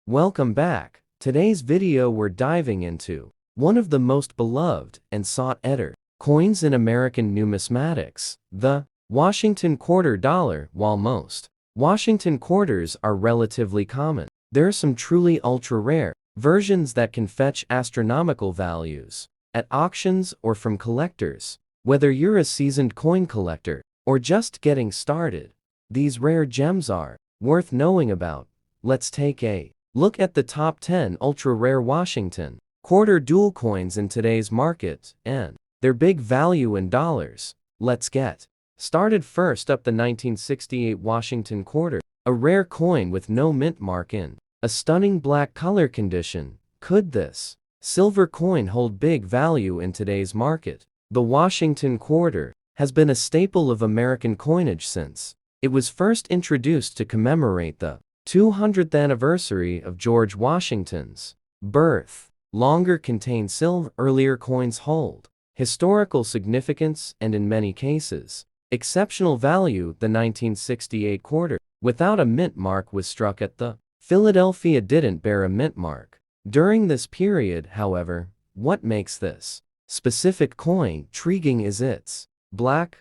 Welcome back. Today's video we're diving into one of the most beloved and sought-after coins in American numismatics, the Washington quarter dollar. While most Washington quarters are relatively common, there are some truly ultra-rare versions that can fetch astronomical values at auctions or from collectors. Whether you're a seasoned coin collector or just getting started, these rare gems are worth knowing about. Let's take a look at the top 10 ultra-rare Washington quarter dual coins in today's market and their big value in dollars. Let's get started. First up, the 1968 Washington quarter, a rare coin with no mint mark in a stunning black color condition. Could this silver coin hold big value in today's market? The Washington quarter has been a staple of American coinage since it was first introduced to commemorate the 200th anniversary of George Washington's birth. Longer contain silver. Earlier coins hold historical significance and in many cases exceptional value. The 1968 quarter without a mint mark was struck at the Philadelphia. Didn't bear a mint mark during this period, however. What makes this specific coin intriguing is its black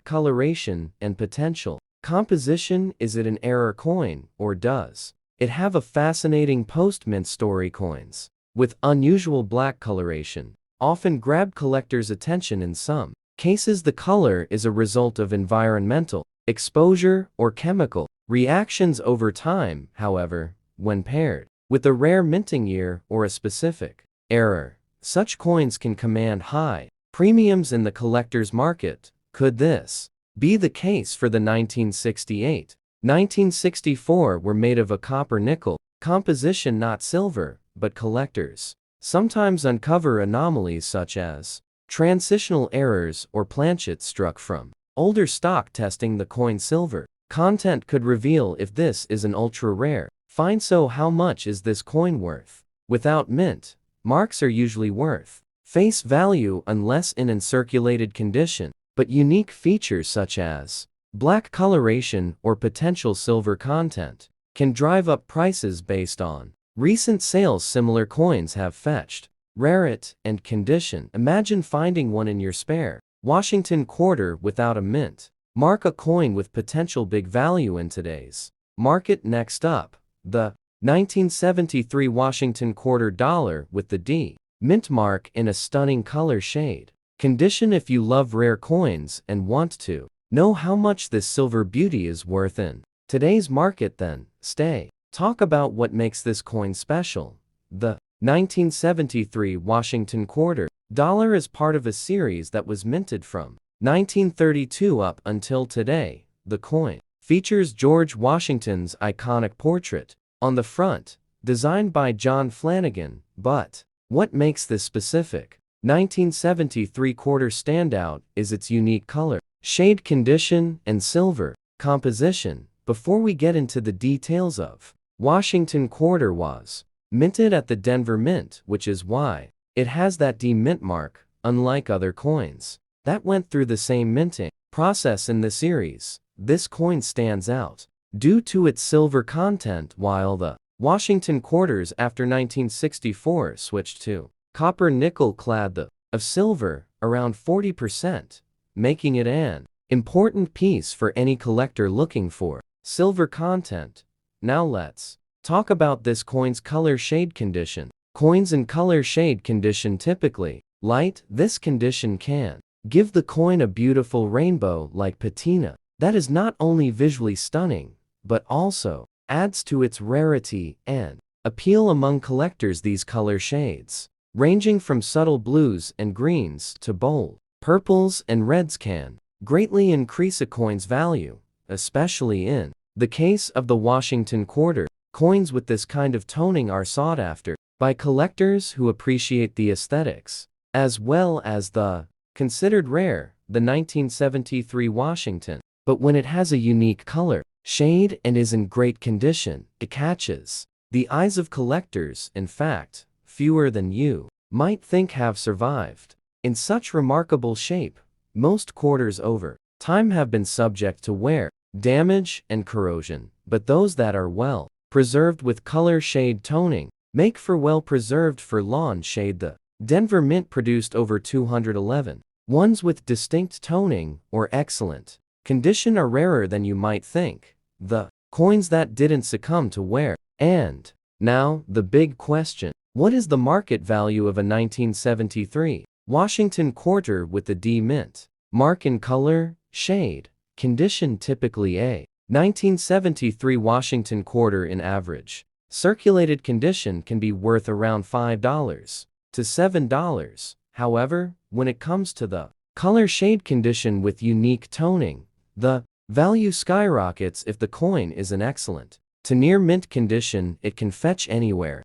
coloration and potential composition. Is it an error coin, or does it have a fascinating post-mint story? Coins with unusual black coloration often grab collectors' attention. In some cases, the color is a result of environmental exposure or chemical reactions over time. However, when paired with a rare minting year or a specific error, such coins can command high premiums in the collector's market. Could this be the case for the 1968, 1964 were made of a copper-nickel composition, not silver, but collectors sometimes uncover anomalies such as transitional errors or planchets struck from older stock. Testing the coin's silver content could reveal if this is an ultra-rare find. So how much is this coin worth? Without mint marks are usually worth face value unless in uncirculated condition, but unique features such as black coloration or potential silver content can drive up prices based on recent sales. Similar coins have fetched rarity and condition. Imagine finding one in your spare Washington quarter without a mint mark, a coin with potential big value in today's market. Next up, the 1973 Washington quarter dollar with the D mint mark in a stunning color shade condition. If you love rare coins and want to know how much this silver beauty is worth in today's market, then stay. Talk about what makes this coin special. The 1973 Washington quarter dollar is part of a series that was minted from 1932 up until today. The coin features George Washington's iconic portrait on the front, designed by John Flanagan. But what makes this specific 1973 quarter stand out is its unique color, shade condition, and silver composition. Before we get into the details of Washington quarter was minted at the Denver Mint, which is why it has that D mint mark. Unlike other coins that went through the same minting process in the series, this coin stands out due to its silver content, while the Washington quarters after 1964 switched to copper nickel clad of silver around 40%, making it an important piece for any collector looking for silver content. Now let's talk about this coin's color shade condition. Coins in color shade condition typically light. This condition can give the coin a beautiful rainbow-like patina that is not only visually stunning, but also adds to its rarity and appeal among collectors. These color shades, ranging from subtle blues and greens to bold purples and reds, can greatly increase a coin's value, especially in the case of the Washington quarter. Coins with this kind of toning are sought after by collectors who appreciate the aesthetics as well as the considered rare, the 1973 Washington. But when it has a unique color shade and is in great condition, it catches the eyes of collectors. In fact, fewer than you might think have survived in such remarkable shape. Most quarters over time have been subject to wear, damage, and corrosion, but those that are well preserved with color shade toning, make for well-preserved for lawn shade. The Denver Mint produced over 211 ones with distinct toning or excellent condition are rarer than you might think. The coins that didn't succumb to wear. And now, the big question. What is the market value of a 1973 Washington quarter with the D Mint mark in color, shade, condition? Typically a 1973 Washington quarter in average circulated condition can be worth around $5 to $7. However, when it comes to the color shade condition with unique toning, the value skyrockets. If the coin is in excellent to near mint condition, it can fetch anywhere.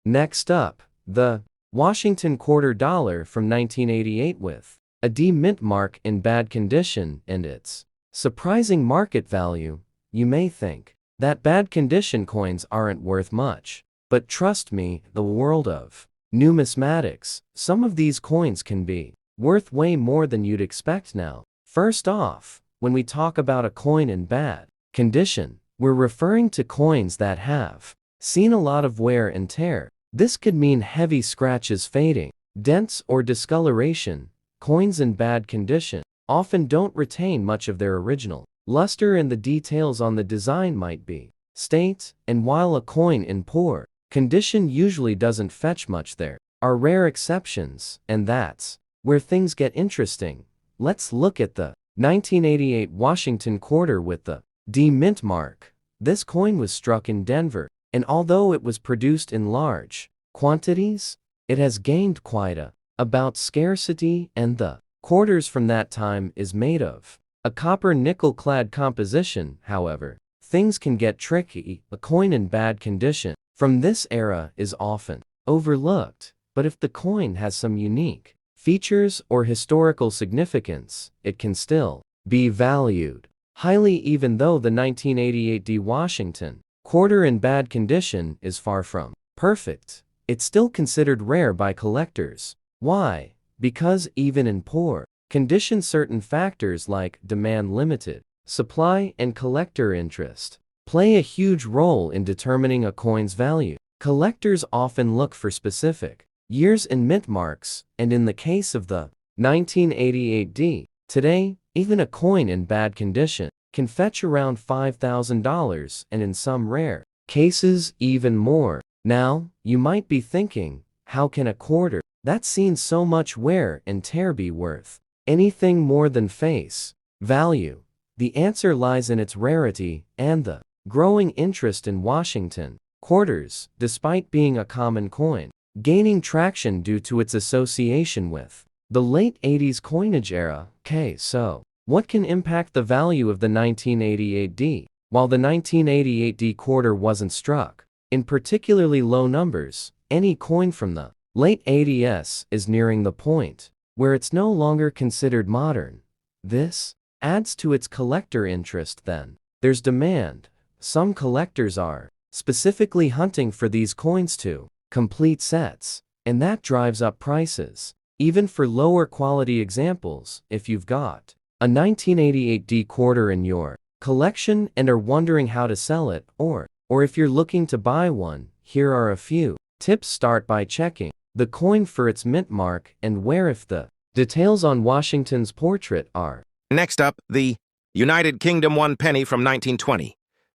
Next up, the Washington quarter dollar from 1988 with a D mint mark in bad condition and its surprising market value. You may think that bad condition coins aren't worth much, but trust me, the world of numismatics, some of these coins can be worth way more than you'd expect. Now, first off, when we talk about a coin in bad condition, we're referring to coins that have seen a lot of wear and tear. This could mean heavy scratches, fading, dents, or discoloration. Coins in bad condition often don't retain much of their original luster, and the details on the design might be stained, and while a coin in poor condition usually doesn't fetch much, there are rare exceptions, and that's where things get interesting. Let's look at the 1988 Washington quarter with the D mint mark. This coin was struck in Denver, and although it was produced in large quantities, it has gained quite about scarcity, and the quarters from that time is made of a copper nickel-clad composition. However, things can get tricky. A coin in bad condition from this era is often overlooked, but if the coin has some unique features or historical significance, it can still be valued highly. Even though the 1988 D Washington quarter in bad condition is far from perfect, it's still considered rare by collectors. Why? Because even in poor condition, certain factors like demand, limited supply, and collector interest play a huge role in determining a coin's value. Collectors often look for specific years and mint marks, and in the case of the 1988 D, today, even a coin in bad condition can fetch around $5,000, and in some rare cases, even more. Now, you might be thinking, how can a quarter that's seen so much wear and tear be worth anything more than face value? The answer lies in its rarity and the growing interest in Washington quarters, despite being a common coin, gaining traction due to its association with the late 80s coinage era. So, what can impact the value of the 1988 D? While the 1988 D quarter wasn't struck in particularly low numbers, any coin from the late 80s is nearing the point where it's no longer considered modern. This adds to its collector interest. Then there's demand. Some collectors are specifically hunting for these coins to complete sets, and that drives up prices, even for lower quality examples. If you've got a 1988 D quarter in your collection and are wondering how to sell it, or if you're looking to buy one, here are a few tips. Start by checking the coin for its mint mark and wear if the details on Washington's portrait are. Next up, the United Kingdom 1 penny from 1920.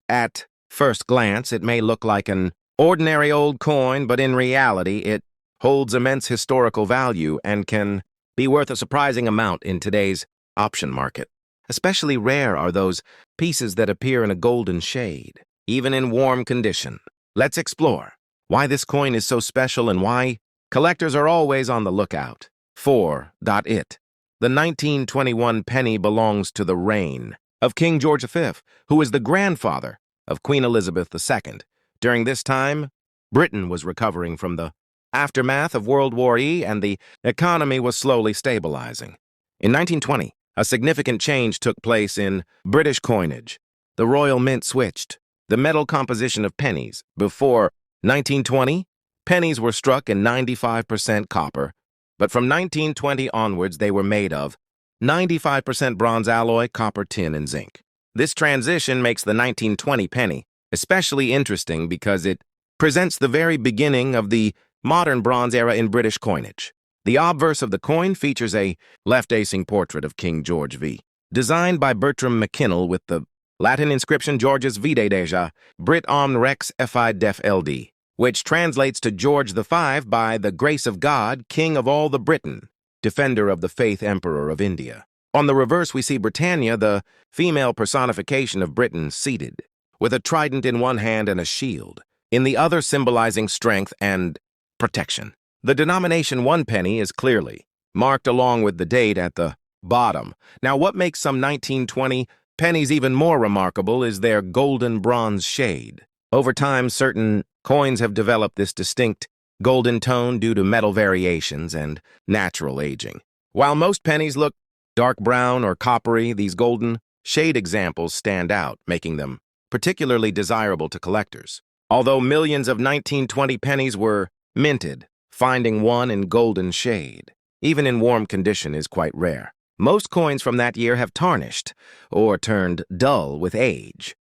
At first glance, it may look like an ordinary old coin, but in reality, it holds immense historical value and can be worth a surprising amount in today's option market. Especially rare are those pieces that appear in a golden shade, even in warm condition. Let's explore why this coin is so special and why collectors are always on the lookout. 4.it. The 1921 penny belongs to the reign of King George V, who is the grandfather of Queen Elizabeth II. During this time, Britain was recovering from the aftermath of World War I, and the economy was slowly stabilizing. In 1920, a significant change took place in British coinage. The Royal Mint switched the metal composition of pennies. Before 1920, pennies were struck in 95% copper, but from 1920 onwards they were made of 95% bronze alloy, copper, tin, and zinc. This transition makes the 1920 penny especially interesting because it presents the very beginning of the modern Bronze Era in British coinage. The obverse of the coin features a left-facing portrait of King George V, designed by Bertram McKinnell with the Latin inscription Georges Vide Deja, Brit Omn Rex Fi Def LD, which translates to George V by the grace of God, King of all the Britain, defender of the faith Emperor of India. On the reverse, we see Britannia, the female personification of Britain, seated, with a trident in one hand and a shield, in the other symbolizing strength and protection. The denomination 1 penny is clearly marked along with the date at the bottom. Now, what makes some 1920 pennies even more remarkable is their golden bronze shade. Over time, certain coins have developed this distinct golden tone due to metal variations and natural aging. While most pennies look dark brown or coppery, these golden shade examples stand out, making them particularly desirable to collectors. Although millions of 1920 pennies were minted, finding one in golden shade, even in warm condition, is quite rare. Most coins from that year have tarnished or turned dull with age.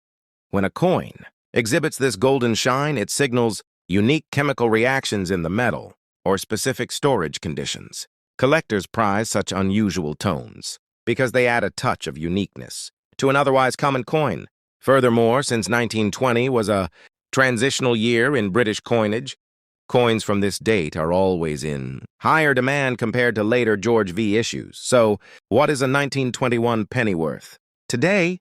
When a coin exhibits this golden shine, it signals unique chemical reactions in the metal or specific storage conditions. Collectors prize such unusual tones because they add a touch of uniqueness to an otherwise common coin. Furthermore, since 1920 was a transitional year in British coinage, coins from this date are always in higher demand compared to later George V issues. So, what is a 1921 penny worth? Today,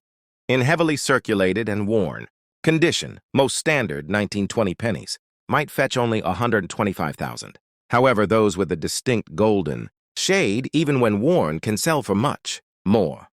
in heavily circulated and worn condition, most standard 1920 pennies might fetch only $125,000. However, those with a distinct golden shade, even when worn, can sell for much more.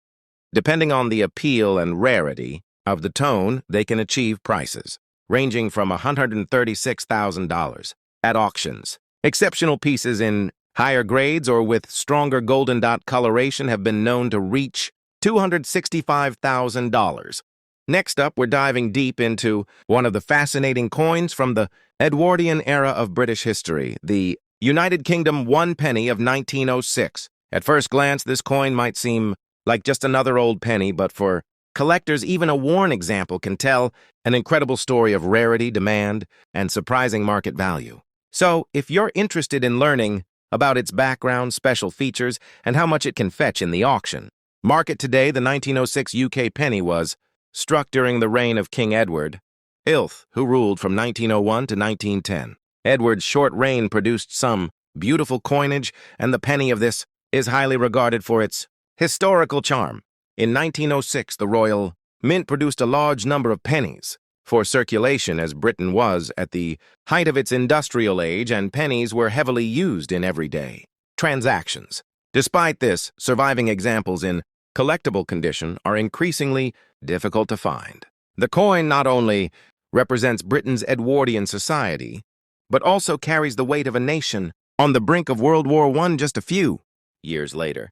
Depending on the appeal and rarity of the tone, they can achieve prices ranging from $136,000 at auctions. Exceptional pieces in higher grades or with stronger golden dot coloration have been known to reach $265,000. Next up, we're diving deep into one of the fascinating coins from the Edwardian era of British history, the United Kingdom 1 penny of 1906. At first glance, this coin might seem like just another old penny, but for collectors, even a worn example can tell an incredible story of rarity, demand, and surprising market value. So, if you're interested in learning about its background, special features, and how much it can fetch in the auction, mark it today. The 1906 UK penny was struck during the reign of King Edward IIth, who ruled from 1901 to 1910. Edward's short reign produced some beautiful coinage, and the penny of this is highly regarded for its historical charm. In 1906, the Royal Mint produced a large number of pennies for circulation, as Britain was at the height of its industrial age, and pennies were heavily used in everyday transactions. Despite this, surviving examples in collectible condition are increasingly difficult to find. The coin not only represents Britain's Edwardian society, but also carries the weight of a nation on the brink of World War I just a few years later.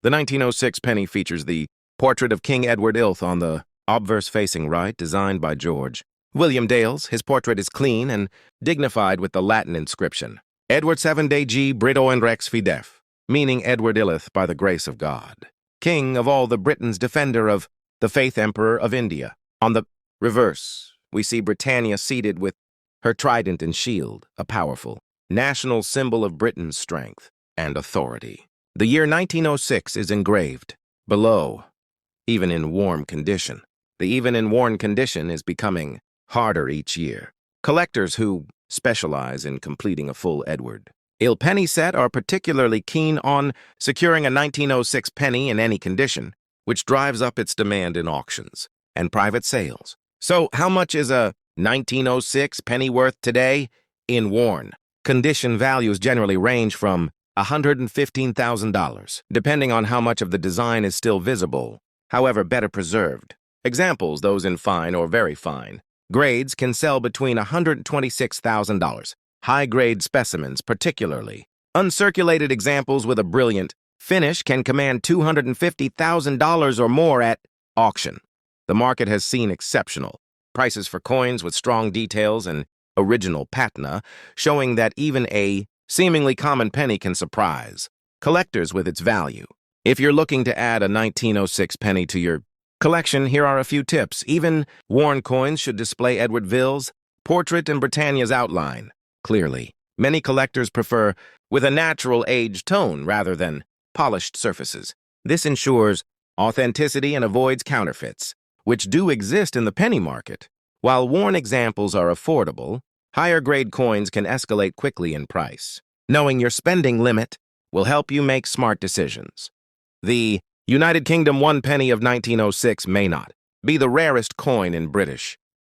The 1906 penny features the portrait of King Edward IIth on the obverse facing right, designed by George William Dales. His portrait is clean and dignified with the Latin inscription, Edward 7 Deg Brit Omn Rex Fi Def, meaning Edward illeth by the grace of God, King of all the Britons, defender of the faith Emperor of India. On the reverse, we see Britannia seated with her trident and shield, a powerful national symbol of Britain's strength and authority. The year 1906 is engraved below, even in warm condition. The even in worn condition is becoming harder each year. Collectors who specialize in completing a full Edward IIth penny set are particularly keen on securing a 1906 penny in any condition, which drives up its demand in auctions and private sales. So, how much is a 1906 penny worth today? In worn condition, values generally range from $115,000, depending on how much of the design is still visible, however better preserved. Examples, those in fine or very fine grades, can sell between $126,000. High-grade specimens, particularly uncirculated examples with a brilliant finish, can command $250,000 or more at auction. The market has seen exceptional prices for coins with strong details and original patina, showing that even a seemingly common penny can surprise collectors with its value. If you're looking to add a 1906 penny to your collection, here are a few tips. Even worn coins should display Edward Ville's portrait and Britannia's outline clearly. Many collectors prefer with a natural age tone rather than polished surfaces. This ensures authenticity and avoids counterfeits, which do exist in the penny market. While worn examples are affordable, higher-grade coins can escalate quickly in price. Knowing your spending limit will help you make smart decisions. The United Kingdom 1 penny of 1906 may not be the rarest coin in British